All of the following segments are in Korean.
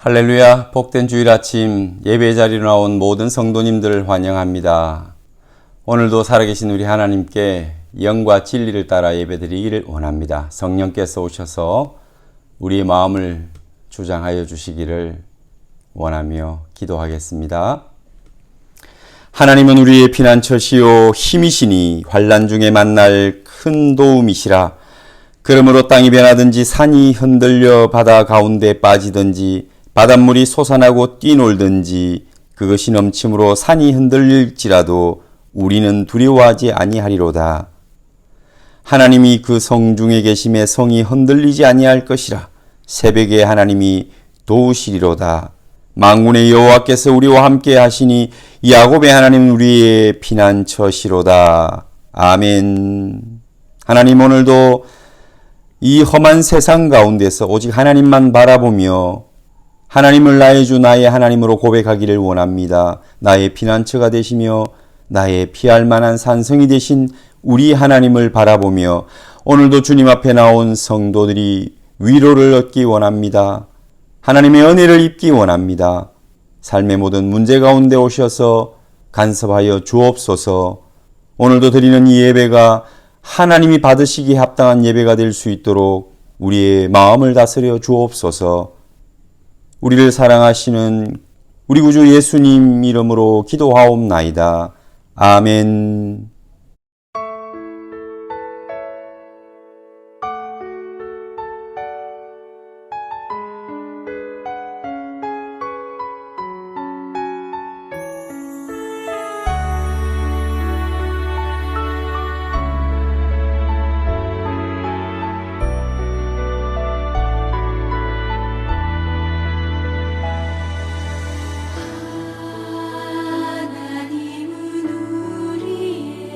할렐루야, 복된 주일 아침 예배 자리로 나온 모든 성도님들 환영합니다. 오늘도 살아계신 우리 하나님께 영과 진리를 따라 예배드리기를 원합니다. 성령께서 오셔서 우리의 마음을 주장하여 주시기를 원하며 기도하겠습니다. 하나님은 우리의 피난처시요 힘이시니 환난 중에 만날 큰 도움이시라. 그러므로 땅이 변하든지 산이 흔들려 바다 가운데 빠지든지 바닷물이 솟아나고 뛰놀든지 그것이 넘침으로 산이 흔들릴지라도 우리는 두려워하지 아니하리로다. 하나님이 그 성중에 계심에 성이 흔들리지 아니할 것이라. 새벽에 하나님이 도우시리로다. 만군의 여호와께서 우리와 함께 하시니 야곱의 하나님 우리의 피난처시로다. 아멘. 하나님, 오늘도 이 험한 세상 가운데서 오직 하나님만 바라보며 하나님을 나의 주 나의 하나님으로 고백하기를 원합니다. 나의 피난처가 되시며 나의 피할 만한 산성이 되신 우리 하나님을 바라보며 오늘도 주님 앞에 나온 성도들이 위로를 얻기 원합니다. 하나님의 은혜를 입기 원합니다. 삶의 모든 문제 가운데 오셔서 간섭하여 주옵소서. 오늘도 드리는 이 예배가 하나님이 받으시기에 합당한 예배가 될 수 있도록 우리의 마음을 다스려 주옵소서. 우리를 사랑하시는 우리 구주 예수님 이름으로 기도하옵나이다. 아멘. 하나님은 우리의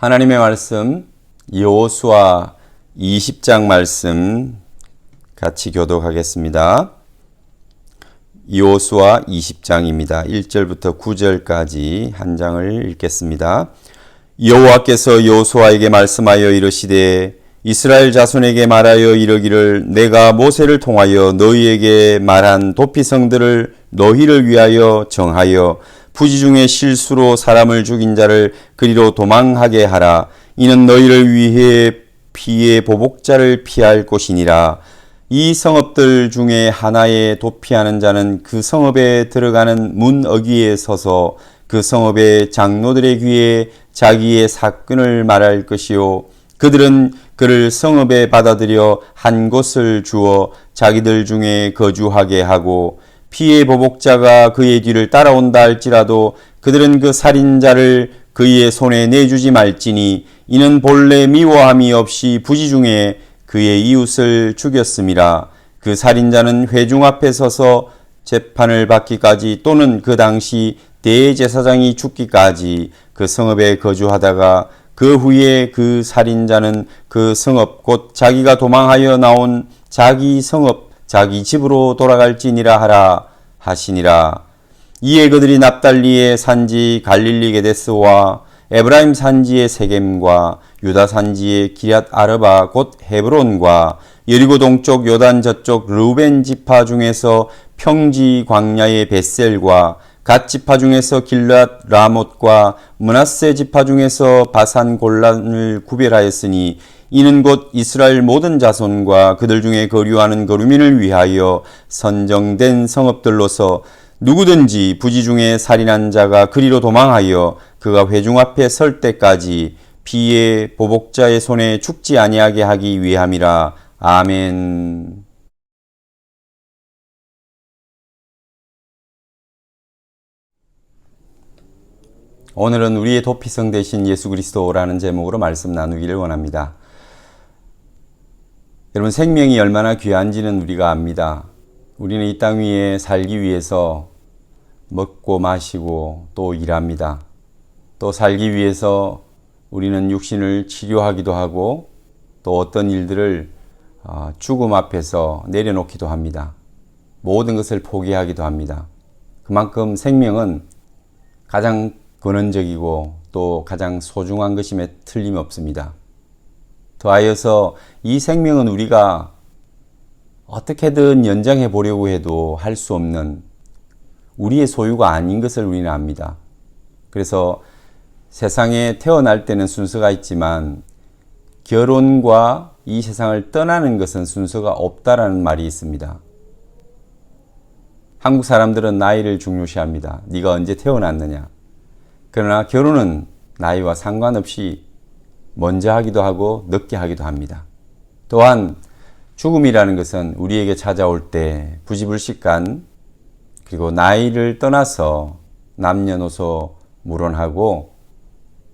하나님의 말씀 여호수아 20장 말씀 같이 교독하겠습니다. 여호수아 20장입니다. 1절부터 9절까지 한 장을 읽겠습니다. 여호와께서 여호수아에게 말씀하여 이르시되 이스라엘 자손에게 말하여 이르기를 내가 모세를 통하여 너희에게 말한 도피성들을 너희를 위하여 정하여 부지 중에 실수로 사람을 죽인 자를 그리로 도망하게 하라. 이는 너희를 위해 피의 보복자를 피할 곳이니라. 이 성읍들 중에 하나에 도피하는 자는 그 성읍에 들어가는 문 어귀에 서서 그 성읍의 장로들의 귀에 자기의 사건을 말할 것이요 그들은 그를 성읍에 받아들여 한 곳을 주어 자기들 중에 거주하게 하고 피의 보복자가 그의 뒤를 따라온다 할지라도 그들은 그 살인자를 그의 손에 내주지 말지니 이는 본래 미워함이 없이 부지 중에 그의 이웃을 죽였음이라. 그 살인자는 회중 앞에 서서 재판을 받기까지 또는 그 당시 대제사장이 죽기까지 그 성읍에 거주하다가 그 후에 그 살인자는 그 성읍 곧 자기가 도망하여 나온 자기 성읍 자기 집으로 돌아갈지니라 하라 하시니라. 이에 그들이 납달리의 산지 갈릴리 게데스와 에브라임 산지의 세겜과 유다 산지의 기럇 아르바 곧 헤브론과 여리고 동쪽 요단 저쪽 르우벤 지파 중에서 평지 광야의 벳셀과 갓 지파 중에서 길랏 라못과 므낫세 지파 중에서 바산 골란을 구별하였으니 이는 곧 이스라엘 모든 자손과 그들 중에 거류하는 거류민을 위하여 선정된 성읍들로서 누구든지 부지 중에 살인한 자가 그리로 도망하여 그가 회중 앞에 설 때까지 피의 보복자의 손에 죽지 아니하게 하기 위함이라. 아멘. 오늘은 우리의 도피성 되신 예수 그리스도라는 제목으로 말씀 나누기를 원합니다. 여러분, 생명이 얼마나 귀한지는 우리가 압니다. 우리는 이 땅 위에 살기 위해서 먹고 마시고 또 일합니다. 또 살기 위해서 우리는 육신을 치료하기도 하고 또 어떤 일들을 죽음 앞에서 내려놓기도 합니다. 모든 것을 포기하기도 합니다. 그만큼 생명은 가장 근원적이고 또 가장 소중한 것임에 틀림없습니다. 더하여서 이 생명은 우리가 어떻게든 연장해 보려고 해도 할 수 없는 우리의 소유가 아닌 것을 우리는 압니다. 그래서 세상에 태어날 때는 순서가 있지만 결혼과 이 세상을 떠나는 것은 순서가 없다라는 말이 있습니다. 한국 사람들은 나이를 중요시합니다. 네가 언제 태어났느냐. 그러나 결혼은 나이와 상관없이 먼저 하기도 하고 늦게 하기도 합니다. 또한 죽음이라는 것은 우리에게 찾아올 때 부지불식간 그리고 나이를 떠나서 남녀노소 무론하고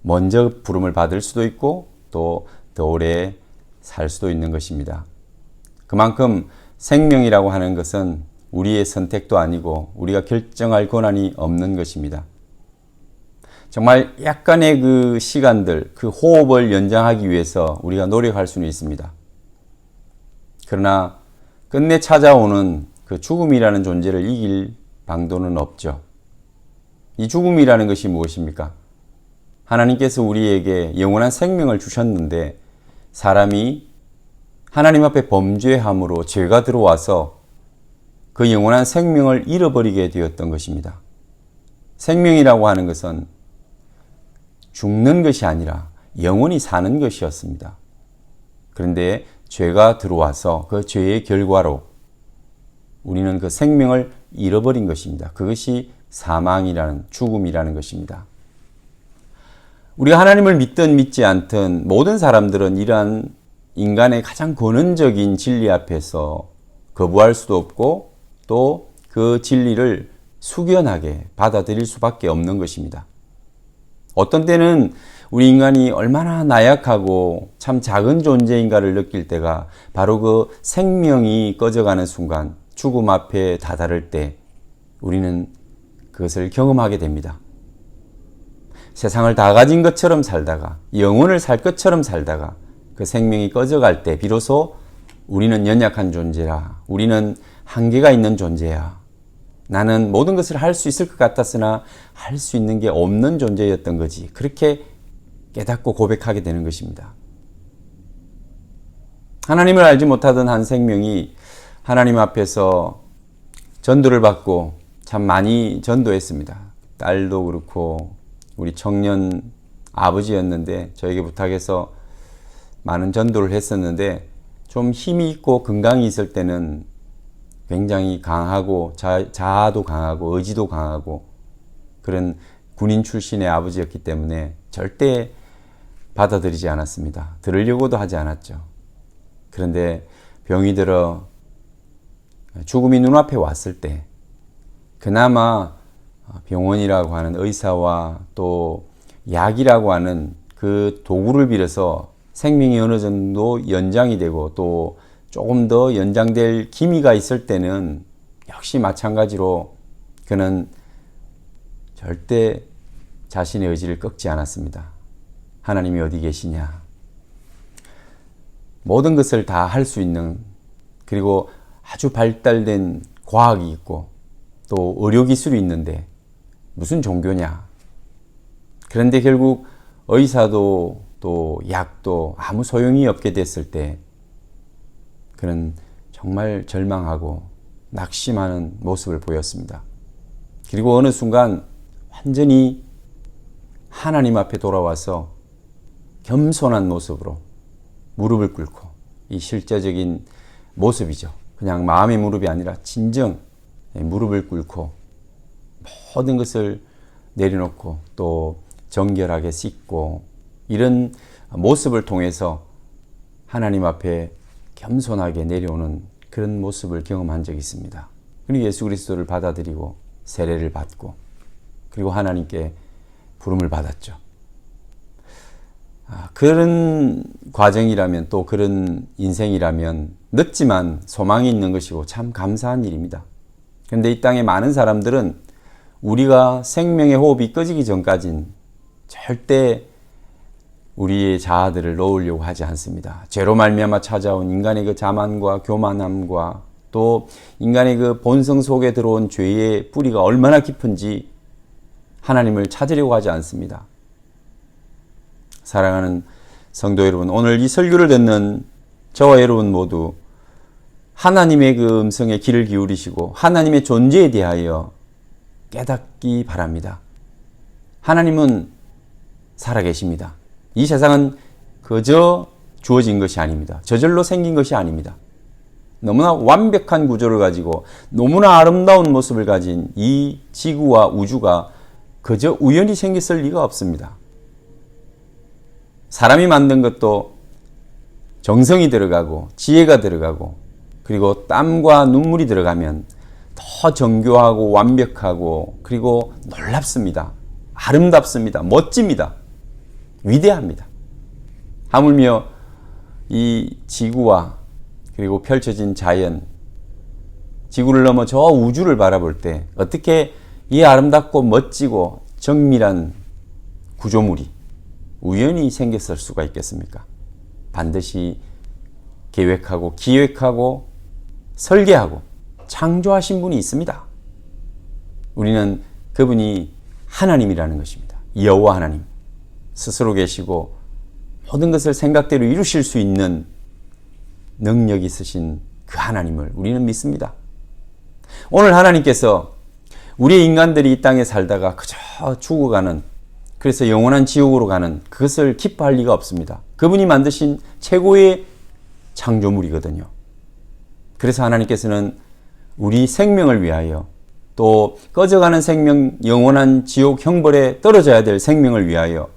먼저 부름을 받을 수도 있고 또 더 오래 살 수도 있는 것입니다. 그만큼 생명이라고 하는 것은 우리의 선택도 아니고 우리가 결정할 권한이 없는 것입니다. 정말 약간의 그 시간들, 그 호흡을 연장하기 위해서 우리가 노력할 수는 있습니다. 그러나 끝내 찾아오는 그 죽음이라는 존재를 이길 방도는 없죠. 이 죽음이라는 것이 무엇입니까? 하나님께서 우리에게 영원한 생명을 주셨는데 사람이 하나님 앞에 범죄함으로 죄가 들어와서 그 영원한 생명을 잃어버리게 되었던 것입니다. 생명이라고 하는 것은 죽는 것이 아니라 영원히 사는 것이었습니다. 그런데 죄가 들어와서 그 죄의 결과로 우리는 그 생명을 잃어버린 것입니다. 그것이 사망이라는 죽음이라는 것입니다. 우리가 하나님을 믿든 믿지 않든 모든 사람들은 이러한 인간의 가장 근원적인 진리 앞에서 거부할 수도 없고 또 그 진리를 숙연하게 받아들일 수밖에 없는 것입니다. 어떤 때는 우리 인간이 얼마나 나약하고 참 작은 존재인가를 느낄 때가 바로 그 생명이 꺼져가는 순간, 죽음 앞에 다다를 때 우리는 그것을 경험하게 됩니다. 세상을 다 가진 것처럼 살다가 영혼을 살 것처럼 살다가 그 생명이 꺼져갈 때 비로소 우리는 연약한 존재라. 우리는 한계가 있는 존재야. 나는 모든 것을 할 수 있을 것 같았으나 할 수 있는 게 없는 존재였던 거지. 그렇게 깨닫고 고백하게 되는 것입니다. 하나님을 알지 못하던 한 생명이 하나님 앞에서 전도를 받고 참 많이 전도했습니다. 딸도 그렇고 우리 청년 아버지였는데 저에게 부탁해서 많은 전도를 했었는데 좀 힘이 있고 건강이 있을 때는 굉장히 강하고 자아도 강하고 의지도 강하고 그런 군인 출신의 아버지였기 때문에 절대 받아들이지 않았습니다. 들으려고도 하지 않았죠. 그런데 병이 들어 죽음이 눈앞에 왔을 때 그나마 병원이라고 하는 의사와 또 약이라고 하는 그 도구를 빌어서 생명이 어느 정도 연장이 되고 또 조금 더 연장될 기미가 있을 때는 역시 마찬가지로 그는 절대 자신의 의지를 꺾지 않았습니다. 하나님이 어디 계시냐? 모든 것을 다 할 수 있는 그리고 아주 발달된 과학이 있고 또 의료기술이 있는데 무슨 종교냐? 그런데 결국 의사도 또 약도 아무 소용이 없게 됐을 때 그는 정말 절망하고 낙심하는 모습을 보였습니다. 그리고 어느 순간 완전히 하나님 앞에 돌아와서 겸손한 모습으로 무릎을 꿇고 이 실제적인 모습이죠. 그냥 마음의 무릎이 아니라 진정 무릎을 꿇고 모든 것을 내려놓고 또 정결하게 씻고 이런 모습을 통해서 하나님 앞에 겸손하게 내려오는 그런 모습을 경험한 적이 있습니다. 그리고 예수 그리스도를 받아들이고 세례를 받고 그리고 하나님께 부름을 받았죠. 그런 과정이라면 또 그런 인생이라면 늦지만 소망이 있는 것이고 참 감사한 일입니다. 그런데 이 땅에 많은 사람들은 우리가 생명의 호흡이 꺼지기 전까진 절대 우리의 자아들을 놓으려고 하지 않습니다. 죄로 말미암아 찾아온 인간의 그 자만과 교만함과 또 인간의 그 본성 속에 들어온 죄의 뿌리가 얼마나 깊은지 하나님을 찾으려고 하지 않습니다. 사랑하는 성도 여러분, 오늘 이 설교를 듣는 저와 여러분 모두 하나님의 그 음성에 귀를 기울이시고 하나님의 존재에 대하여 깨닫기 바랍니다. 하나님은 살아계십니다. 이 세상은 그저 주어진 것이 아닙니다. 저절로 생긴 것이 아닙니다. 너무나 완벽한 구조를 가지고 너무나 아름다운 모습을 가진 이 지구와 우주가 그저 우연히 생겼을 리가 없습니다. 사람이 만든 것도 정성이 들어가고 지혜가 들어가고 그리고 땀과 눈물이 들어가면 더 정교하고 완벽하고 그리고 놀랍습니다. 아름답습니다. 멋집니다. 위대합니다. 하물며 이 지구와 그리고 펼쳐진 자연, 지구를 넘어 저 우주를 바라볼 때 어떻게 이 아름답고 멋지고 정밀한 구조물이 우연히 생겼을 수가 있겠습니까? 반드시 계획하고 기획하고 설계하고 창조하신 분이 있습니다. 우리는 그분이 하나님이라는 것입니다. 여호와 하나님. 스스로 계시고 모든 것을 생각대로 이루실 수 있는 능력이 있으신 그 하나님을 우리는 믿습니다. 오늘 하나님께서 우리 인간들이 이 땅에 살다가 그저 죽어가는 그래서 영원한 지옥으로 가는 그것을 기뻐할 리가 없습니다. 그분이 만드신 최고의 창조물이거든요. 그래서 하나님께서는 우리 생명을 위하여 또 꺼져가는 생명, 영원한 지옥 형벌에 떨어져야 될 생명을 위하여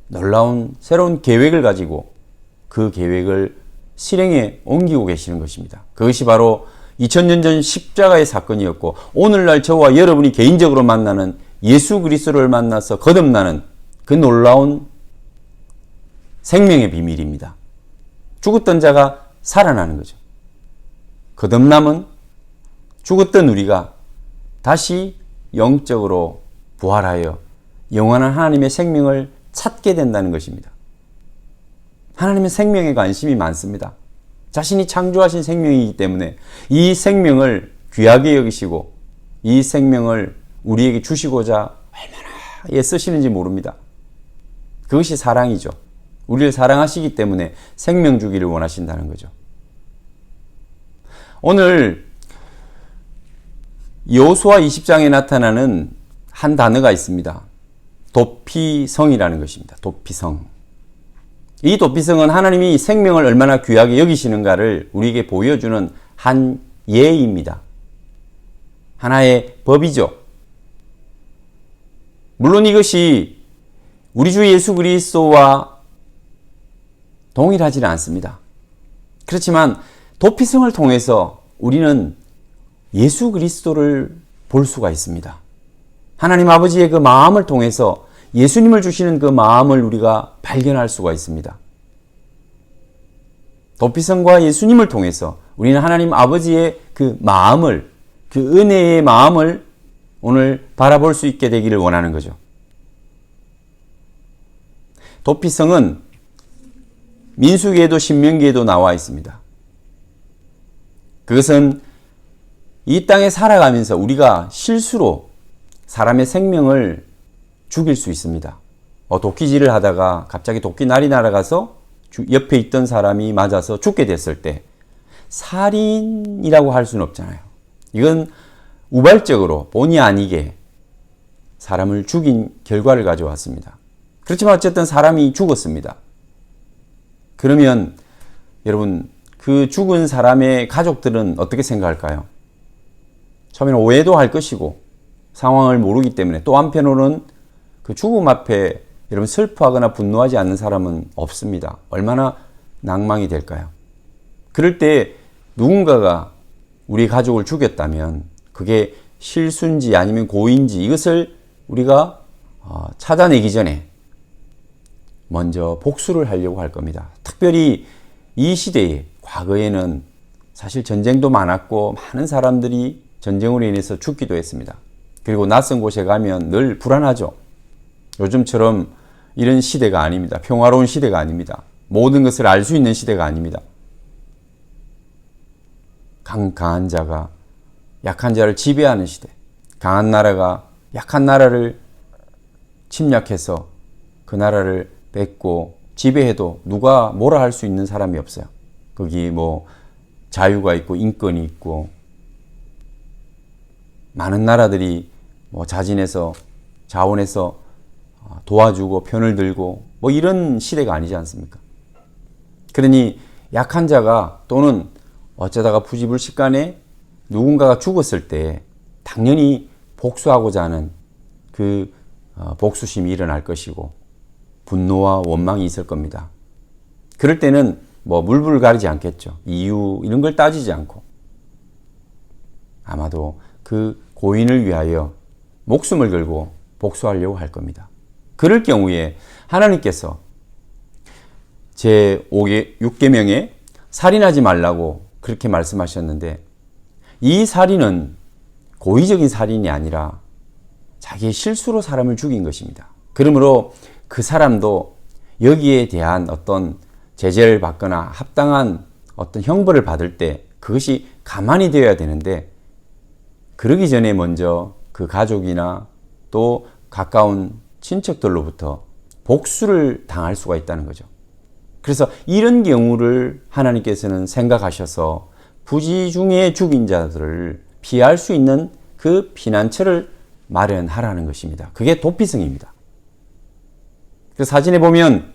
놀라운 새로운 계획을 가지고 그 계획을 실행에 옮기고 계시는 것입니다. 그것이 바로 2000년 전 십자가의 사건이었고 오늘날 저와 여러분이 개인적으로 만나는 예수 그리스도를 만나서 거듭나는 그 놀라운 생명의 비밀입니다. 죽었던 자가 살아나는 거죠. 거듭남은 죽었던 우리가 다시 영적으로 부활하여 영원한 하나님의 생명을 찾게 된다는 것입니다. 하나님은 생명에 관심이 많습니다. 자신이 창조하신 생명이기 때문에 이 생명을 귀하게 여기시고 이 생명을 우리에게 주시고자 얼마나 애쓰시는지 모릅니다. 그것이 사랑이죠. 우리를 사랑하시기 때문에 생명 주기를 원하신다는 거죠. 오늘 여호수아 20장에 나타나는 한 단어가 있습니다. 도피성이라는 것입니다. 도피성. 이 도피성은 하나님이 생명을 얼마나 귀하게 여기시는가를 우리에게 보여주는 한 예입니다. 하나의 법이죠. 물론 이것이 우리 주 예수 그리스도와 동일하지는 않습니다. 그렇지만 도피성을 통해서 우리는 예수 그리스도를 볼 수가 있습니다. 하나님 아버지의 그 마음을 통해서 예수님을 주시는 그 마음을 우리가 발견할 수가 있습니다. 도피성과 예수님을 통해서 우리는 하나님 아버지의 그 마음을, 그 은혜의 마음을 오늘 바라볼 수 있게 되기를 원하는 거죠. 도피성은 민수기에도 신명기에도 나와 있습니다. 그것은 이 땅에 살아가면서 우리가 실수로 사람의 생명을 죽일 수 있습니다. 도끼질을 하다가 갑자기 도끼날이 날아가서 옆에 있던 사람이 맞아서 죽게 됐을 때 살인이라고 할 수는 없잖아요. 이건 우발적으로 본의 아니게 사람을 죽인 결과를 가져왔습니다. 그렇지만 어쨌든 사람이 죽었습니다. 그러면 여러분 그 죽은 사람의 가족들은 어떻게 생각할까요? 처음에는 오해도 할 것이고 상황을 모르기 때문에 또 한편으로는 그 죽음 앞에 여러분 슬퍼하거나 분노하지 않는 사람은 없습니다. 얼마나 낭망이 될까요? 그럴 때 누군가가 우리 가족을 죽였다면 그게 실수인지 아니면 고의인지 이것을 우리가 찾아내기 전에 먼저 복수를 하려고 할 겁니다. 특별히 이 시대에 과거에는 사실 전쟁도 많았고 많은 사람들이 전쟁으로 인해서 죽기도 했습니다. 그리고 낯선 곳에 가면 늘 불안하죠. 요즘처럼 이런 시대가 아닙니다. 평화로운 시대가 아닙니다. 모든 것을 알 수 있는 시대가 아닙니다. 강한 자가 약한 자를 지배하는 시대. 강한 나라가 약한 나라를 침략해서 그 나라를 뺏고 지배해도 누가 뭐라 할 수 있는 사람이 없어요. 거기 뭐 자유가 있고 인권이 있고 많은 나라들이 뭐 자진해서 자원해서 도와주고 편을 들고 뭐 이런 시대가 아니지 않습니까? 그러니 약한 자가 또는 어쩌다가 부지불식간에 누군가가 죽었을 때 당연히 복수하고자 하는 그 복수심이 일어날 것이고 분노와 원망이 있을 겁니다. 그럴 때는 뭐 물불을 가리지 않겠죠. 이유 이런 걸 따지지 않고 아마도 그 고인을 위하여 목숨을 걸고 복수하려고 할 겁니다. 그럴 경우에 하나님께서 제6계명에 살인하지 말라고 그렇게 말씀하셨는데 이 살인은 고의적인 살인이 아니라 자기의 실수로 사람을 죽인 것입니다. 그러므로 그 사람도 여기에 대한 어떤 제재를 받거나 합당한 어떤 형벌을 받을 때 그것이 가만히 되어야 되는데 그러기 전에 먼저 그 가족이나 또 가까운 친척들로부터 복수를 당할 수가 있다는 거죠. 그래서 이런 경우를 하나님께서는 생각하셔서 부지 중에 죽인 자들을 피할 수 있는 그 피난처를 마련하라는 것입니다. 그게 도피성입니다. 그래서 사진에 보면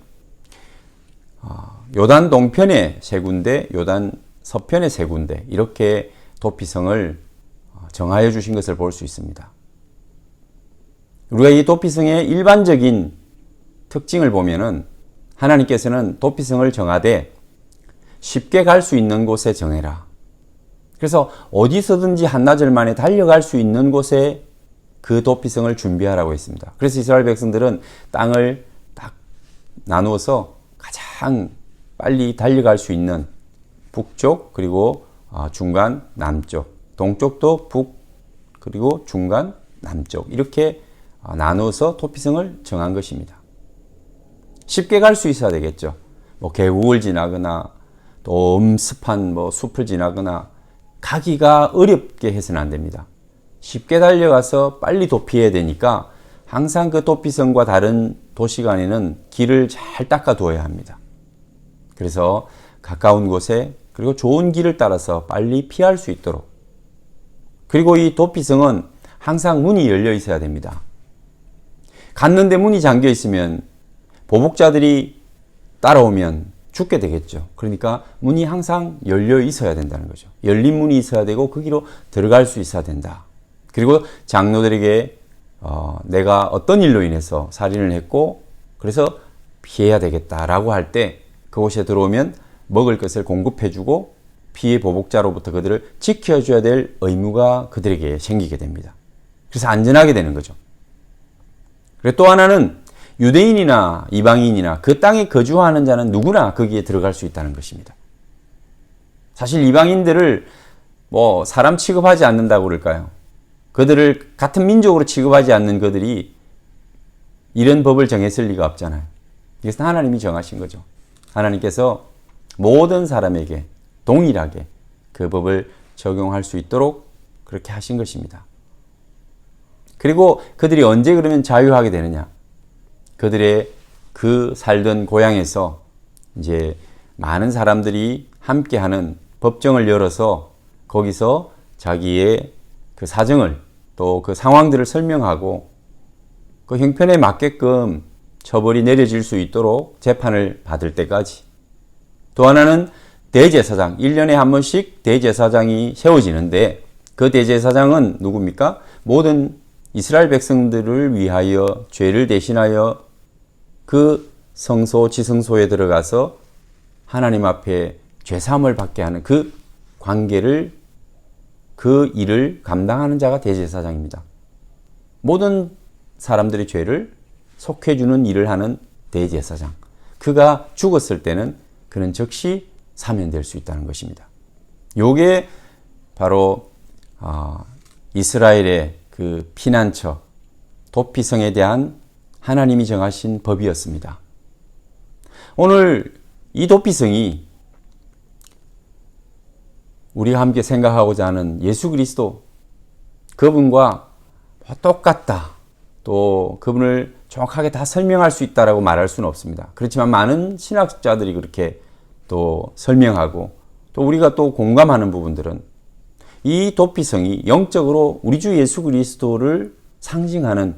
요단 동편에 3군데, 요단 서편에 3군데 이렇게 도피성을 정하여 주신 것을 볼 수 있습니다. 우리가 이 도피성의 일반적인 특징을 보면은 하나님께서는 도피성을 정하되 쉽게 갈 수 있는 곳에 정해라. 그래서 어디서든지 한나절 만에 달려갈 수 있는 곳에 그 도피성을 준비하라고 했습니다. 그래서 이스라엘 백성들은 땅을 딱 나누어서 가장 빨리 달려갈 수 있는 북쪽 그리고 중간 남쪽, 동쪽도 북 그리고 중간 남쪽 이렇게 나눠서 도피성을 정한 것입니다. 쉽게 갈 수 있어야 되겠죠. 뭐 계곡을 지나거나 또 엄습한 숲을 지나거나 가기가 어렵게 해서는 안 됩니다. 쉽게 달려가서 빨리 도피해야 되니까 항상 그 도피성과 다른 도시 간에는 길을 잘 닦아 두어야 합니다. 그래서 가까운 곳에 그리고 좋은 길을 따라서 빨리 피할 수 있도록, 그리고 이 도피성은 항상 문이 열려 있어야 됩니다. 갔는데 문이 잠겨 있으면 보복자들이 따라오면 죽게 되겠죠. 그러니까 문이 항상 열려 있어야 된다는 거죠. 열린 문이 있어야 되고 그 길로 들어갈 수 있어야 된다. 그리고 장로들에게 내가 어떤 일로 인해서 살인을 했고 그래서 피해야 되겠다라고 할 때 그곳에 들어오면 먹을 것을 공급해주고 피해 보복자로부터 그들을 지켜줘야 될 의무가 그들에게 생기게 됩니다. 그래서 안전하게 되는 거죠. 그리고 또 하나는 유대인이나 이방인이나 그 땅에 거주하는 자는 누구나 거기에 들어갈 수 있다는 것입니다. 사실 이방인들을 사람 취급하지 않는다고 그럴까요? 그들을 같은 민족으로 취급하지 않는 그들이 이런 법을 정했을 리가 없잖아요. 이것은 하나님이 정하신 거죠. 하나님께서 모든 사람에게 동일하게 그 법을 적용할 수 있도록 그렇게 하신 것입니다. 그리고 그들이 언제 그러면 자유하게 되느냐? 그들의 그 살던 고향에서 이제 많은 사람들이 함께하는 법정을 열어서 거기서 자기의 그 사정을 또 그 상황들을 설명하고 그 형편에 맞게끔 처벌이 내려질 수 있도록 재판을 받을 때까지. 또 하나는 대제사장, 1년에 한 번씩 대제사장이 세워지는데 그 대제사장은 누굽니까? 모든 이스라엘 백성들을 위하여 죄를 대신하여 그 성소, 지성소에 들어가서 하나님 앞에 죄사함을 받게 하는 그 관계를, 그 일을 감당하는 자가 대제사장입니다. 모든 사람들의 죄를 속해주는 일을 하는 대제사장. 그가 죽었을 때는 그는 즉시 사면될 수 있다는 것입니다. 요게 바로 이스라엘의 그 피난처, 도피성에 대한 하나님이 정하신 법이었습니다. 오늘 이 도피성이 우리가 함께 생각하고자 하는 예수 그리스도, 그분과 똑같다, 또 그분을 정확하게 다 설명할 수 있다라고 말할 수는 없습니다. 그렇지만 많은 신학자들이 그렇게 또 설명하고 또 우리가 또 공감하는 부분들은 이 도피성이 영적으로 우리 주 예수 그리스도를 상징하는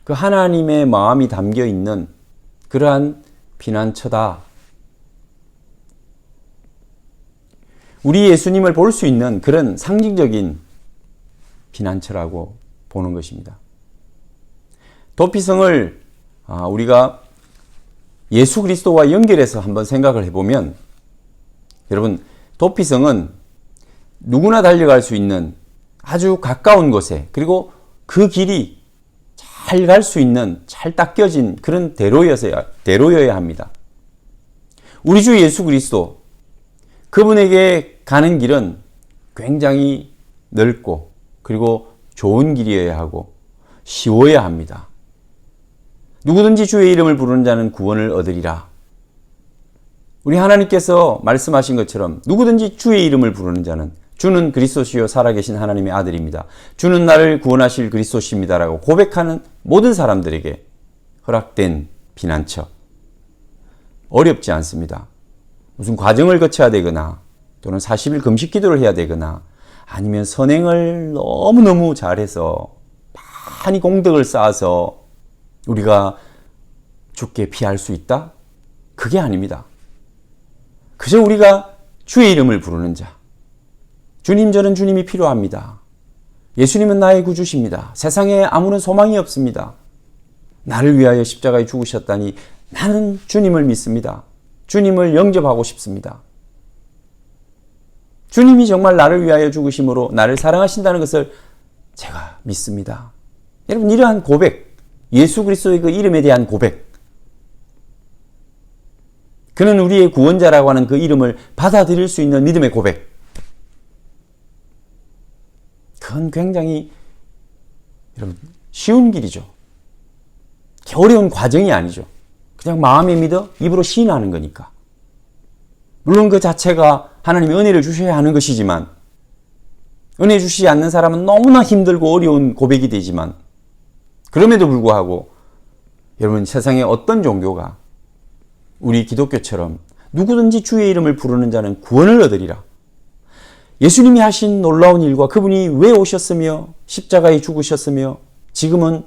그 하나님의 마음이 담겨 있는 그러한 피난처다. 우리 예수님을 볼 수 있는 그런 상징적인 피난처라고 보는 것입니다. 도피성을 우리가 예수 그리스도와 연결해서 한번 생각을 해보면, 여러분, 도피성은 누구나 달려갈 수 있는 아주 가까운 곳에, 그리고 그 길이 잘 갈 수 있는, 잘 닦여진 그런 대로여야 합니다. 우리 주 예수 그리스도, 그분에게 가는 길은 굉장히 넓고 그리고 좋은 길이어야 하고 쉬워야 합니다. 누구든지 주의 이름을 부르는 자는 구원을 얻으리라. 우리 하나님께서 말씀하신 것처럼 누구든지 주의 이름을 부르는 자는, 주는 그리스도시요 살아계신 하나님의 아들입니다, 주는 나를 구원하실 그리스도십니다라고 고백하는 모든 사람들에게 허락된 피난처. 어렵지 않습니다. 무슨 과정을 거쳐야 되거나 또는 40일 금식 기도를 해야 되거나 아니면 선행을 너무너무 잘해서 많이 공덕을 쌓아서 우리가 죽게 피할 수 있다? 그게 아닙니다. 그저 우리가 주의 이름을 부르는 자. 주님, 저는 주님이 필요합니다. 예수님은 나의 구주십니다. 세상에 아무런 소망이 없습니다. 나를 위하여 십자가에 죽으셨다니 나는 주님을 믿습니다. 주님을 영접하고 싶습니다. 주님이 정말 나를 위하여 죽으심으로 나를 사랑하신다는 것을 제가 믿습니다. 여러분, 이러한 고백, 예수 그리스도의 그 이름에 대한 고백, 그는 우리의 구원자라고 하는 그 이름을 받아들일 수 있는 믿음의 고백, 그건 굉장히 여러분 쉬운 길이죠. 어려운 과정이 아니죠. 그냥 마음에 믿어 입으로 시인하는 거니까. 물론 그 자체가 하나님이 은혜를 주셔야 하는 것이지만, 은혜 주시지 않는 사람은 너무나 힘들고 어려운 고백이 되지만, 그럼에도 불구하고 여러분, 세상에 어떤 종교가 우리 기독교처럼 누구든지 주의 이름을 부르는 자는 구원을 얻으리라, 예수님이 하신 놀라운 일과 그분이 왜 오셨으며 십자가에 죽으셨으며 지금은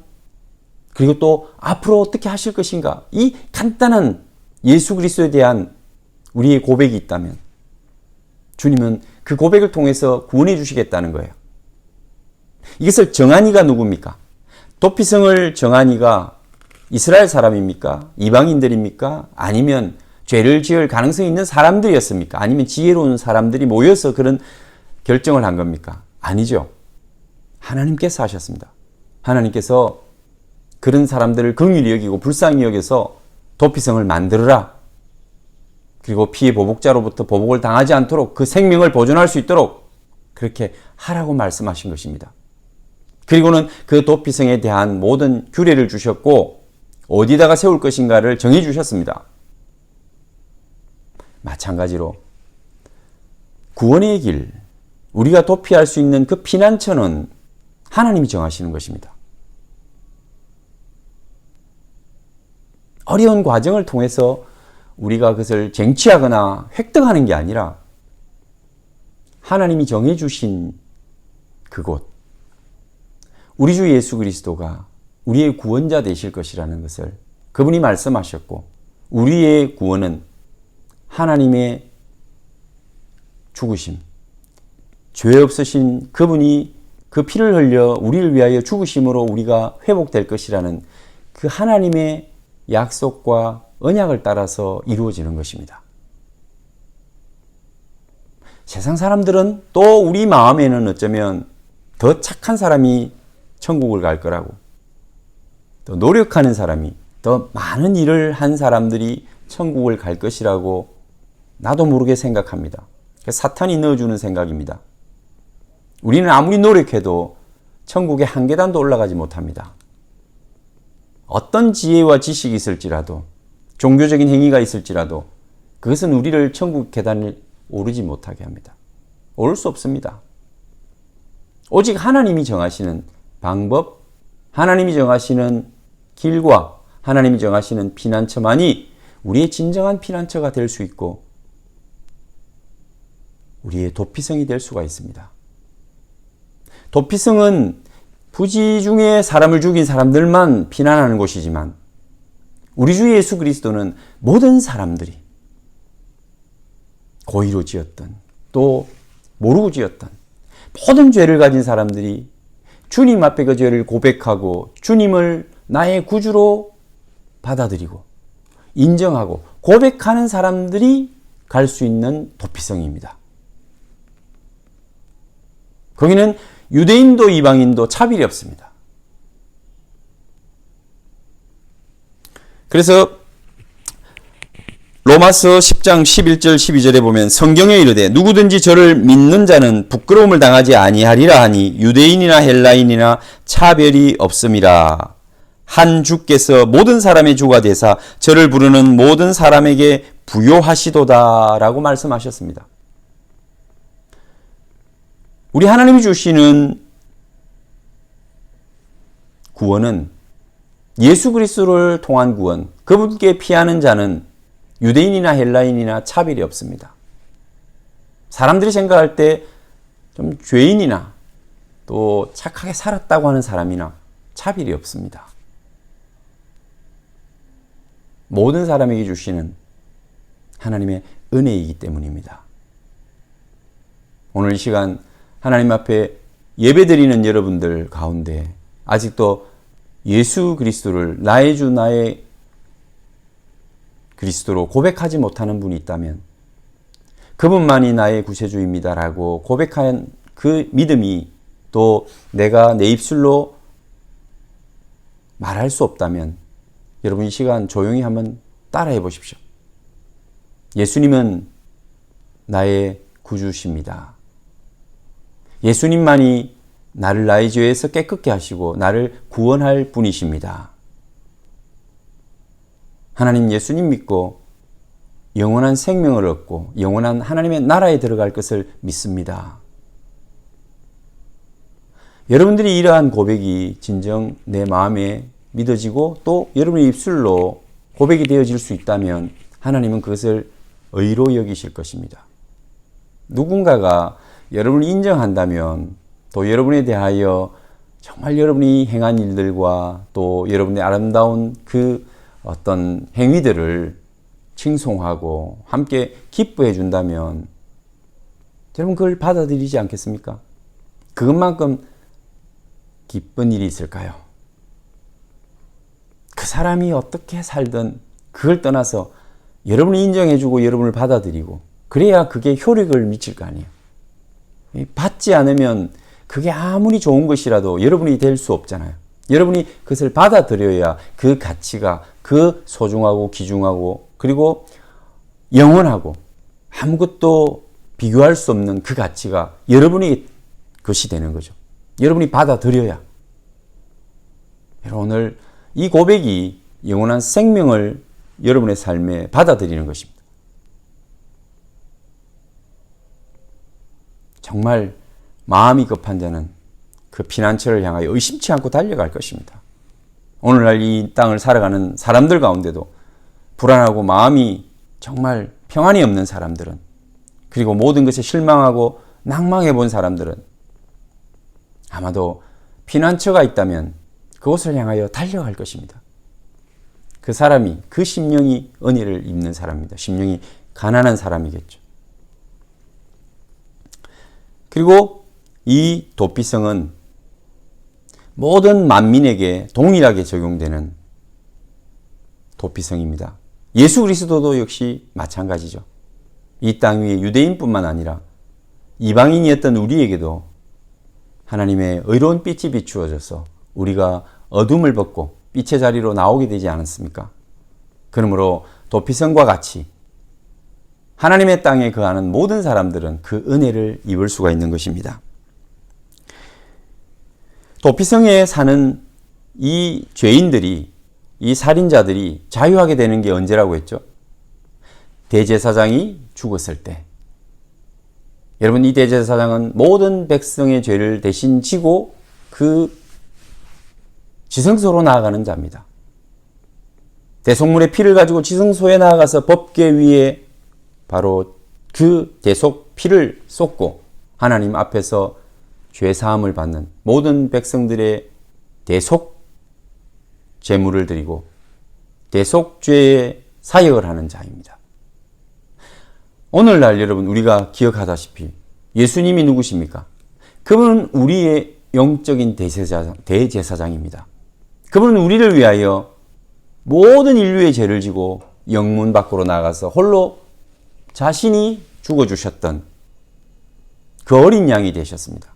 그리고 또 앞으로 어떻게 하실 것인가, 이 간단한 예수 그리스도에 대한 우리의 고백이 있다면 주님은 그 고백을 통해서 구원해 주시겠다는 거예요. 이것을 정한 이가 누굽니까? 도피성을 정한 이가 이스라엘 사람입니까? 이방인들입니까? 아니면 죄를 지을 가능성이 있는 사람들이었습니까? 아니면 지혜로운 사람들이 모여서 그런 결정을 한 겁니까? 아니죠. 하나님께서 하셨습니다. 하나님께서 그런 사람들을 긍휼히 여기고 불쌍히 여겨서 도피성을 만들어라. 그리고 피해 보복자로부터 보복을 당하지 않도록 그 생명을 보존할 수 있도록 그렇게 하라고 말씀하신 것입니다. 그리고는 그 도피성에 대한 모든 규례를 주셨고 어디다가 세울 것인가를 정해 주셨습니다. 마찬가지로 구원의 길, 우리가 도피할 수 있는 그 피난처는 하나님이 정하시는 것입니다. 어려운 과정을 통해서 우리가 그것을 쟁취하거나 획득하는 게 아니라 하나님이 정해주신 그곳, 우리 주 예수 그리스도가 우리의 구원자 되실 것이라는 것을 그분이 말씀하셨고, 우리의 구원은 하나님의 죽으심, 죄 없으신 그분이 그 피를 흘려 우리를 위하여 죽으심으로 우리가 회복될 것이라는 그 하나님의 약속과 언약을 따라서 이루어지는 것입니다. 세상 사람들은 또 우리 마음에는 어쩌면 더 착한 사람이 천국을 갈 거라고, 또 노력하는 사람이, 더 많은 일을 한 사람들이 천국을 갈 것이라고 나도 모르게 생각합니다. 사탄이 넣어주는 생각입니다. 우리는 아무리 노력해도 천국에 한 계단도 올라가지 못합니다. 어떤 지혜와 지식이 있을지라도, 종교적인 행위가 있을지라도 그것은 우리를 천국 계단을 오르지 못하게 합니다. 오를 수 없습니다. 오직 하나님이 정하시는 방법, 하나님이 정하시는 길과 하나님이 정하시는 피난처만이 우리의 진정한 피난처가 될 수 있고 우리의 도피성이 될 수가 있습니다. 도피성은 부지 중에 사람을 죽인 사람들만 피난하는 곳이지만 우리 주 예수 그리스도는 모든 사람들이 고의로 지었던 또 모르고 지었던 모든 죄를 가진 사람들이 주님 앞에 그 죄를 고백하고 주님을 나의 구주로 받아들이고 인정하고 고백하는 사람들이 갈 수 있는 도피성입니다. 거기는 유대인도 이방인도 차별이 없습니다. 그래서 로마서 10장 11절 12절에 보면 성경에 이르되 누구든지 저를 믿는 자는 부끄러움을 당하지 아니하리라 하니 유대인이나 헬라인이나 차별이 없음이라. 한 주께서 모든 사람의 주가 되사 저를 부르는 모든 사람에게 부요하시도다 라고 말씀하셨습니다. 우리 하나님이 주시는 구원은 예수 그리스도를 통한 구원, 그분께 피하는 자는 유대인이나 헬라인이나 차별이 없습니다. 사람들이 생각할 때 좀 죄인이나 또 착하게 살았다고 하는 사람이나 차별이 없습니다. 모든 사람에게 주시는 하나님의 은혜이기 때문입니다. 오늘 이 시간 하나님 앞에 예배드리는 여러분들 가운데 아직도 예수 그리스도를 나의 주 나의 그리스도로 고백하지 못하는 분이 있다면 그분만이 나의 구세주입니다라고 고백한 그 믿음이 또 내가 내 입술로 말할 수 없다면 여러분 이 시간 조용히 한번 따라해 보십시오. 예수님은 나의 구주십니다. 예수님만이 나를 나의 죄에서 깨끗게 하시고 나를 구원할 분이십니다. 하나님 예수님 믿고 영원한 생명을 얻고 영원한 하나님의 나라에 들어갈 것을 믿습니다. 여러분들이 이러한 고백이 진정 내 마음에 믿어지고 또 여러분의 입술로 고백이 되어질 수 있다면 하나님은 그것을 의로 여기실 것입니다. 누군가가 여러분을 인정한다면 또 여러분에 대하여 정말 여러분이 행한 일들과 또 여러분의 아름다운 그 어떤 행위들을 칭송하고 함께 기뻐해 준다면 여러분 그걸 받아들이지 않겠습니까? 그것만큼 기쁜 일이 있을까요? 그 사람이 어떻게 살든 그걸 떠나서 여러분을 인정해주고 여러분을 받아들이고 그래야 그게 효력을 미칠 거 아니에요. 받지 않으면 그게 아무리 좋은 것이라도 여러분이 될 수 없잖아요. 여러분이 그것을 받아들여야 그 가치가 그 소중하고 귀중하고 그리고 영원하고 아무것도 비교할 수 없는 그 가치가 여러분이 것이 되는 거죠. 여러분이 받아들여야. 오늘 이 고백이 영원한 생명을 여러분의 삶에 받아들이는 것입니다. 정말 마음이 급한 자는 그 피난처를 향하여 의심치 않고 달려갈 것입니다. 오늘날 이 땅을 살아가는 사람들 가운데도 불안하고 마음이 정말 평안이 없는 사람들은 그리고 모든 것에 실망하고 낭망해 본 사람들은 아마도 피난처가 있다면 그곳을 향하여 달려갈 것입니다. 그 사람이 그 심령이 은혜를 입는 사람입니다. 심령이 가난한 사람이겠죠. 그리고 이 도피성은 모든 만민에게 동일하게 적용되는 도피성입니다. 예수 그리스도도 역시 마찬가지죠. 이 땅 위에 유대인뿐만 아니라 이방인이었던 우리에게도 하나님의 의로운 빛이 비추어져서 우리가 어둠을 벗고 빛의 자리로 나오게 되지 않았습니까? 그러므로 도피성과 같이 하나님의 땅에 거하는 모든 사람들은 그 은혜를 입을 수가 있는 것입니다. 도피성에 사는 이 죄인들이, 이 살인자들이 자유하게 되는 게 언제라고 했죠? 대제사장이 죽었을 때. 여러분, 이 대제사장은 모든 백성의 죄를 대신 지고 그 지성소로 나아가는 자입니다. 대속물의 피를 가지고 지성소에 나아가서 법궤 위에 바로 그 대속 피를 쏟고 하나님 앞에서 죄사함을 받는 모든 백성들의 대속 제물을 드리고 대속죄의 사역을 하는 자입니다. 오늘날 여러분 우리가 기억하다시피 예수님이 누구십니까? 그분은 우리의 영적인 대제사장입니다. 그분은 우리를 위하여 모든 인류의 죄를 지고 영문 밖으로 나가서 홀로 자신이 죽어주셨던 그 어린 양이 되셨습니다.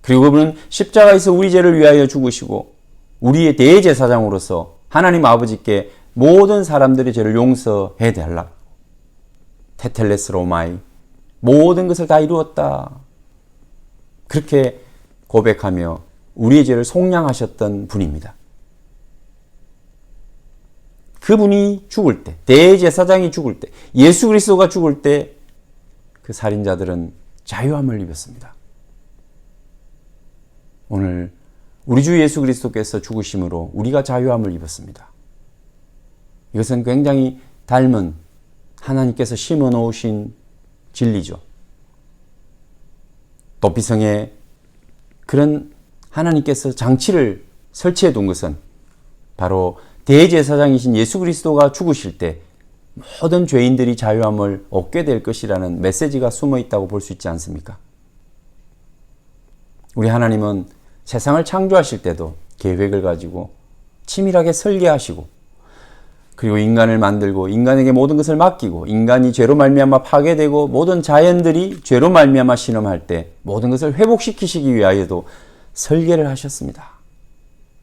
그리고 그분은 십자가에서 우리 죄를 위하여 죽으시고 우리의 대제사장으로서 하나님 아버지께 모든 사람들의 죄를 용서해 달라고 테텔레스 로마이 모든 것을 다 이루었다. 그렇게 고백하며 우리의 죄를 속량하셨던 분입니다. 그분이 죽을 때, 대제사장이 죽을 때, 예수 그리스도가 죽을 때 그 살인자들은 자유함을 입었습니다. 오늘 우리 주 예수 그리스도께서 죽으심으로 우리가 자유함을 입었습니다. 이것은 굉장히 닮은 하나님께서 심어 놓으신 진리죠. 도피성에 그런 하나님께서 장치를 설치해 둔 것은 바로 대제사장이신 예수 그리스도가 죽으실 때 모든 죄인들이 자유함을 얻게 될 것이라는 메시지가 숨어 있다고 볼 수 있지 않습니까? 우리 하나님은 세상을 창조하실 때도 계획을 가지고 치밀하게 설계하시고 그리고 인간을 만들고 인간에게 모든 것을 맡기고 인간이 죄로 말미암아 파괴되고 모든 자연들이 죄로 말미암아 신음할 때 모든 것을 회복시키시기 위하여도 설계를 하셨습니다.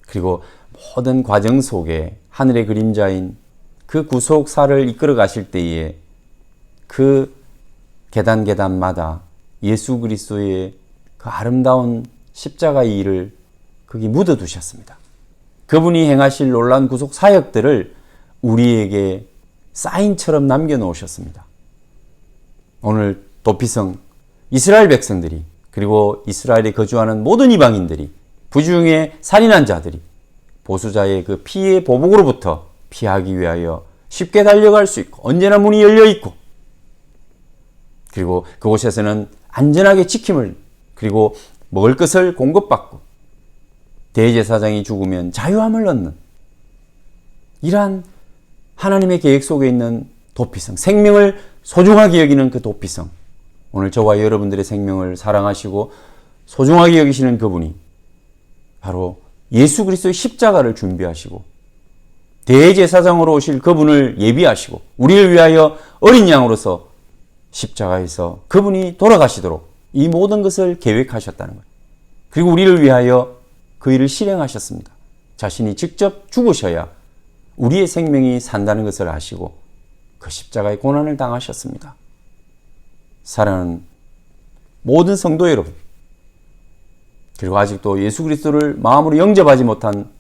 그리고 모든 과정 속에 하늘의 그림자인 그 구속사를 이끌어 가실 때에 그 계단마다 예수 그리스도의 그 아름다운 십자가의 일을 거기 묻어두셨습니다. 그분이 행하실 놀라운 구속 사역들을 우리에게 사인처럼 남겨놓으셨습니다. 오늘 도피성 이스라엘 백성들이, 그리고 이스라엘에 거주하는 모든 이방인들이, 부중에 살인한 자들이 보수자의 그 피의 보복으로부터 피하기 위하여 쉽게 달려갈 수 있고 언제나 문이 열려 있고, 그리고 그곳에서는 안전하게 지킴을, 그리고 먹을 것을 공급받고 대제사장이 죽으면 자유함을 얻는, 이러한 하나님의 계획 속에 있는 도피성, 생명을 소중하게 여기는 그 도피성, 오늘 저와 여러분들의 생명을 사랑하시고 소중하게 여기시는 그분이 바로 예수 그리스도의 십자가를 준비하시고 대제사장으로 오실 그분을 예비하시고 우리를 위하여 어린 양으로서 십자가에서 그분이 돌아가시도록 이 모든 것을 계획하셨다는 거예요. 그리고 우리를 위하여 그 일을 실행하셨습니다. 자신이 직접 죽으셔야 우리의 생명이 산다는 것을 아시고 그 십자가의 고난을 당하셨습니다. 사랑하는 모든 성도 여러분, 그리고 아직도 예수 그리스도를 마음으로 영접하지 못한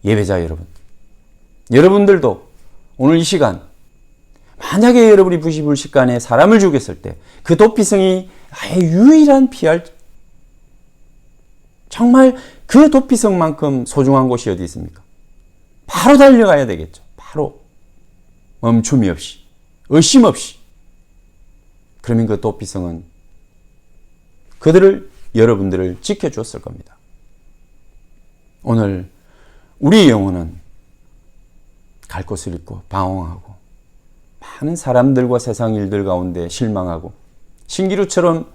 예배자 여러분, 여러분들도 오늘 이 시간, 만약에 여러분이 부시불식간에 사람을 죽였을 때 그 도피성이 아예 유일한 피할, 정말 그 도피성만큼 소중한 곳이 어디 있습니까? 바로 달려가야 되겠죠. 바로 멈춤이 없이, 의심 없이. 그러면 그 도피성은 그들을, 여러분들을 지켜주었을 겁니다. 오늘 우리의 영혼은 갈 곳을 잃고 방황하고 많은 사람들과 세상 일들 가운데 실망하고 신기루처럼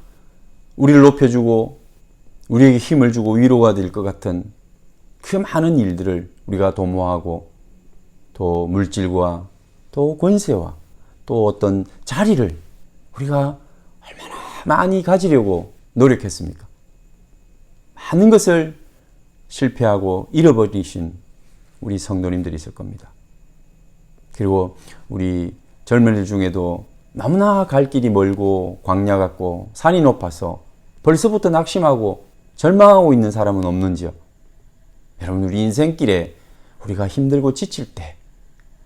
우리를 높여주고 우리에게 힘을 주고 위로가 될 것 같은 그 많은 일들을 우리가 도모하고, 또 물질과 또 권세와 또 어떤 자리를 우리가 얼마나 많이 가지려고 노력했습니까? 많은 것을 실패하고 잃어버리신 우리 성도님들이 있을 겁니다. 그리고 우리 젊은이들 중에도 너무나 갈 길이 멀고 광야 같고 산이 높아서 벌써부터 낙심하고 절망하고 있는 사람은 없는지요? 여러분, 우리 인생길에 우리가 힘들고 지칠 때,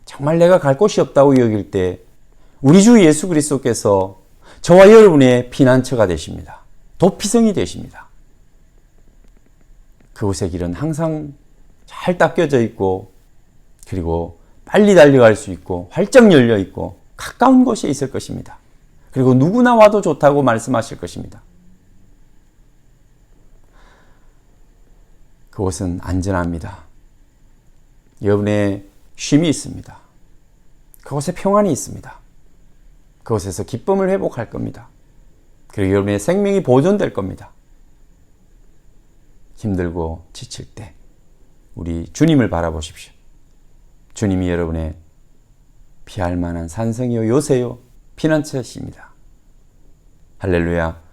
정말 내가 갈 곳이 없다고 여길 때 우리 주 예수 그리스도께서 저와 여러분의 피난처가 되십니다. 도피성이 되십니다. 그곳의 길은 항상 잘 닦여져 있고, 그리고 빨리 달려갈 수 있고 활짝 열려 있고 가까운 곳에 있을 것입니다. 그리고 누구나 와도 좋다고 말씀하실 것입니다. 그곳은 안전합니다. 여러분의 쉼이 있습니다. 그곳에 평안이 있습니다. 그곳에서 기쁨을 회복할 겁니다. 그리고 여러분의 생명이 보존될 겁니다. 힘들고 지칠 때 우리 주님을 바라보십시오. 주님이 여러분의 피할 만한 산성이요 요새요 피난처이십니다. 할렐루야.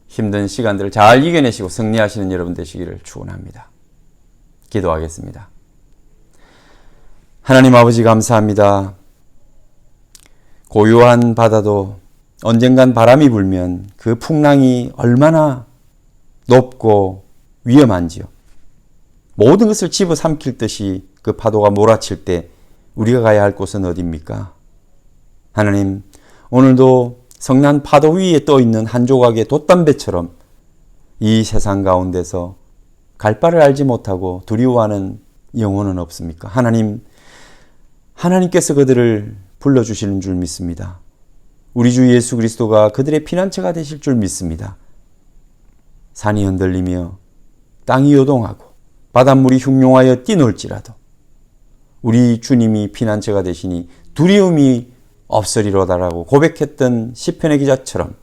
힘든 시간들을 잘 이겨내시고 승리하시는 여러분 되시기를 축원합니다. 기도하겠습니다. 하나님 아버지, 감사합니다. 고요한 바다도 언젠간 바람이 불면 그 풍랑이 얼마나 높고 위험한지요. 모든 것을 집어삼킬 듯이 그 파도가 몰아칠 때 우리가 가야 할 곳은 어디입니까? 하나님, 오늘도 성난 파도 위에 떠 있는 한 조각의 돛담배처럼 이 세상 가운데서 갈 바를 알지 못하고 두려워하는 영혼은 없습니까? 하나님, 하나님께서 그들을 불러주시는 줄 믿습니다. 우리 주 예수 그리스도가 그들의 피난처가 되실 줄 믿습니다. 산이 흔들리며 땅이 요동하고 바닷물이 흉용하여 뛰놀지라도 우리 주님이 피난처가 되시니 두려움이 없으리로다라고 고백했던 시편의 기자처럼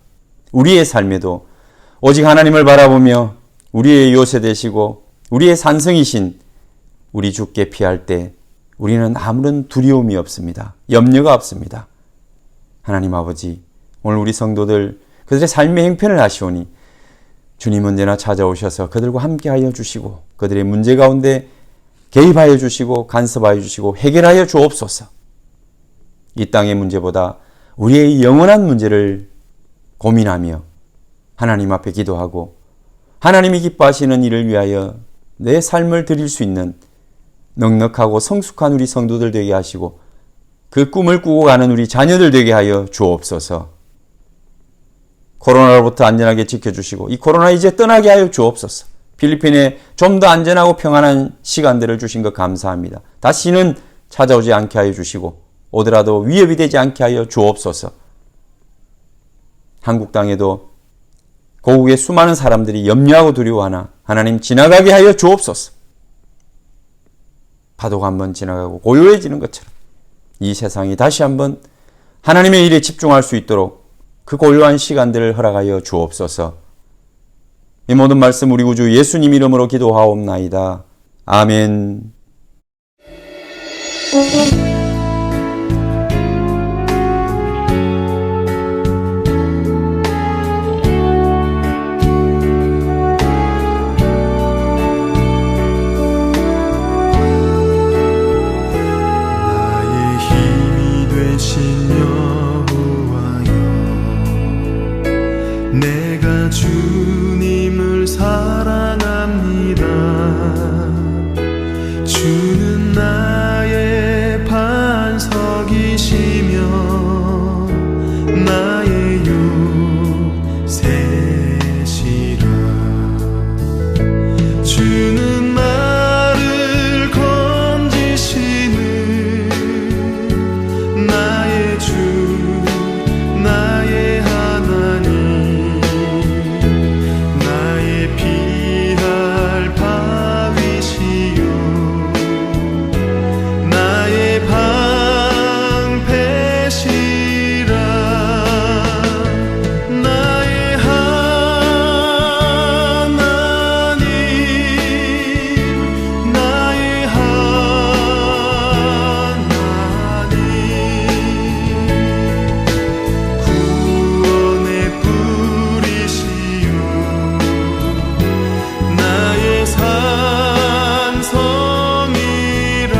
우리의 삶에도 오직 하나님을 바라보며 우리의 요새 되시고 우리의 산성이신 우리 주께 피할 때 우리는 아무런 두려움이 없습니다. 염려가 없습니다. 하나님 아버지, 오늘 우리 성도들 그들의 삶의 행편을 하시오니 주님 언제나 찾아오셔서 그들과 함께하여 주시고 그들의 문제 가운데 개입하여 주시고 간섭하여 주시고 해결하여 주옵소서. 이 땅의 문제보다 우리의 영원한 문제를 고민하며 하나님 앞에 기도하고 하나님이 기뻐하시는 일을 위하여 내 삶을 드릴 수 있는 넉넉하고 성숙한 우리 성도들 되게 하시고 그 꿈을 꾸고 가는 우리 자녀들 되게 하여 주옵소서. 코로나로부터 안전하게 지켜주시고 이 코로나 이제 떠나게 하여 주옵소서. 필리핀에 좀 더 안전하고 평안한 시간들을 주신 것 감사합니다. 다시는 찾아오지 않게 하여 주시고 오더라도 위협이 되지 않게 하여 주옵소서. 한국 땅에도 고국의 수많은 사람들이 염려하고 두려워하나 하나님 지나가게 하여 주옵소서. 파도가 한번 지나가고 고요해지는 것처럼 이 세상이 다시 한번 하나님의 일에 집중할 수 있도록 그 고요한 시간들을 허락하여 주옵소서. 이 모든 말씀 우리 구주 예수님 이름으로 기도하옵나이다. 아멘. 내가 주님을 사랑합니다. 주는 나의 반석이시며 나의 요새시라. 주는 나를 건지시는 나의 주 나의 하나님, 나의 피할 바위시요 나의 방패시라. 나의 하나님, 나의 하나님, 구원의 뿌리시요 나의 산성이라.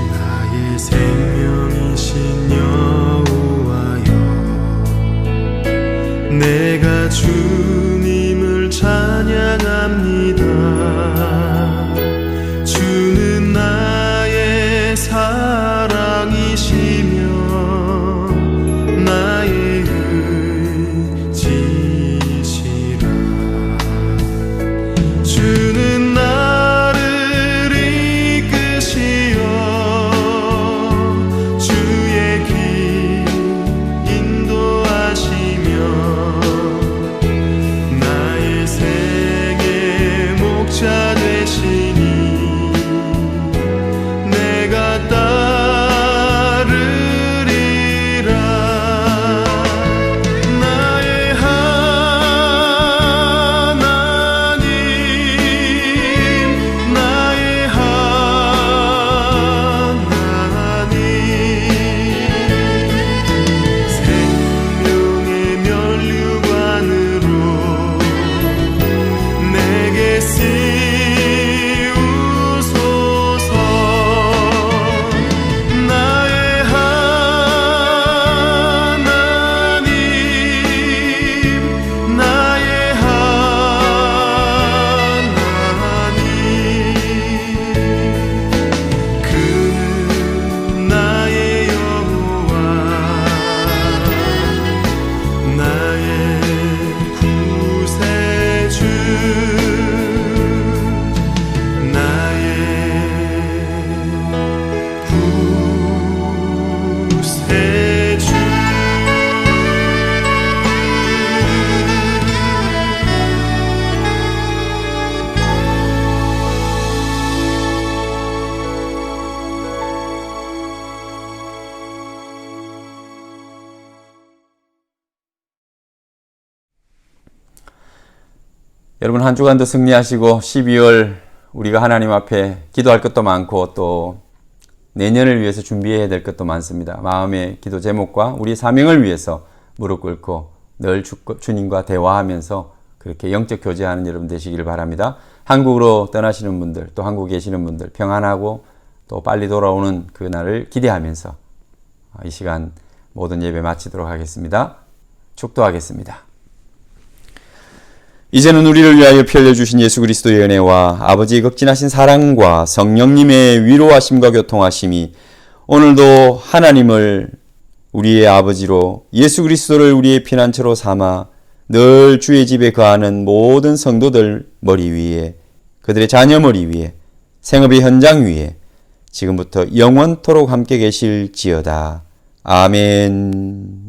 나의 생명이신 여호와여, 내가 주님을 찬양합니다. 주는 나의 사랑이시며 나의 의지시라. 주는 나를 이끄시어 주의 길 인도하시며 나의 생의 목자 되시니 내가 따르리라. 나의 하나님, 나의 하나님, 생명의 면류관으로 내게 씌우소서. 나의 하나님, 나의 하나님, 그는 나의 여호와, 나의 구세주, 나의 구세주. 여러분 한 주간도 승리하시고 12월 우리가 하나님 앞에 기도할 것도 많고 또 내년을 위해서 준비해야 될 것도 많습니다. 마음의 기도 제목과 우리 사명을 위해서 무릎 꿇고 늘 주님과 대화하면서 그렇게 영적 교제하는 여러분 되시기를 바랍니다. 한국으로 떠나시는 분들, 또 한국에 계시는 분들 평안하고 또 빨리 돌아오는 그날을 기대하면서 이 시간 모든 예배 마치도록 하겠습니다. 축도하겠습니다. 이제는 우리를 위하여 피 흘려주신 예수 그리스도의 은혜와 아버지의 극진하신 사랑과 성령님의 위로하심과 교통하심이 오늘도 하나님을 우리의 아버지로 예수 그리스도를 우리의 피난처로 삼아 늘 주의 집에 거하는 모든 성도들 머리 위에, 그들의 자녀 머리 위에, 생업의 현장 위에 지금부터 영원토록 함께 계실지어다. 아멘.